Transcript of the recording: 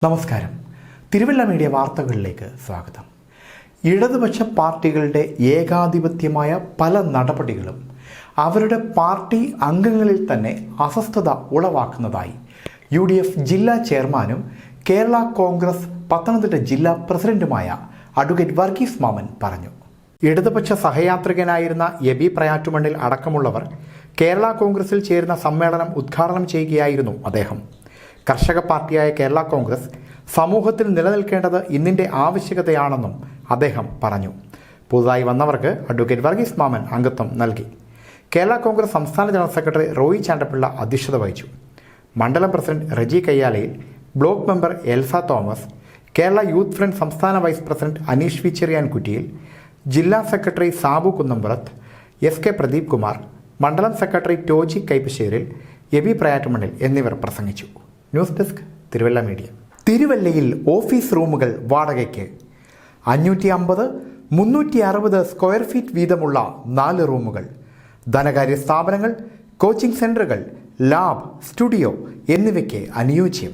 നമസ്കാരം. തിരുവല്ല മീഡിയ വാർത്തകളിലേക്ക് സ്വാഗതം. ഇടതുപക്ഷ പാർട്ടികളുടെ ഏകാധിപത്യമായ പല നടപടികളും അവരുടെ പാർട്ടി അംഗങ്ങളിൽ തന്നെ അസ്വസ്ഥത ഉളവാക്കുന്നതായി UDF ജില്ലാ ചെയർമാനും കേരള കോൺഗ്രസ് പത്തനംതിട്ട ജില്ലാ പ്രസിഡന്റുമായ അഡ്വക്കേറ്റ് വർഗീസ് മാമൻ പറഞ്ഞു. ഇടതുപക്ഷ സഹയാത്രികനായിരുന്ന എബി പ്രയാറ്റുമണ്ണിൽ അടക്കമുള്ളവർ കേരള കോൺഗ്രസിൽ ചേരുന്ന സമ്മേളനം ഉദ്ഘാടനം ചെയ്യുകയായിരുന്നു അദ്ദേഹം. കർഷക പാർട്ടിയായ കേരള കോൺഗ്രസ് സമൂഹത്തിൽ നിലനിൽക്കേണ്ടത് ഇന്നിൻ്റെ ആവശ്യകതയാണെന്നും അദ്ദേഹം പറഞ്ഞു. പുതുതായി വന്നവർക്ക് അഡ്വക്കേറ്റ് വർഗീസ് മാമൻ അംഗത്വം നൽകി. കേരള കോൺഗ്രസ് സംസ്ഥാന ജനറൽ സെക്രട്ടറി റോയി ചാണ്ടപ്പിള്ള അധ്യക്ഷത വഹിച്ചു. മണ്ഡലം president Reji Kayyalayil, block member Elsa Thomas, Kerala youth front സംസ്ഥാന vice president Aneesh V Cheriyankuttiyil, ജില്ലാ സെക്രട്ടറി സാബു കുന്നംപുറത്ത്, SK പ്രദീപ് കുമാർ, മണ്ഡലം സെക്രട്ടറി ടോജി കൈപ്പശ്ശേരിൽ, എബി പ്രയാറ്റുമണ്ണിൽ എന്നിവർ പ്രസംഗിച്ചു. News desk Thiruvalla media. തിരുവല്ലയിൽ ഓഫീസ് റൂമുകൾ വാടകയ്ക്ക് 550, 360 സ്ക്വയർ ഫീറ്റ് വീതമുള്ള 4 റൂമുകൾ. ധനകാര്യ സ്ഥാപനങ്ങൾ, കോച്ചിംഗ് സെന്ററുകൾ, ലാബ്, സ്റ്റുഡിയോ എന്നിവയ്ക്ക് അനുയോജ്യം.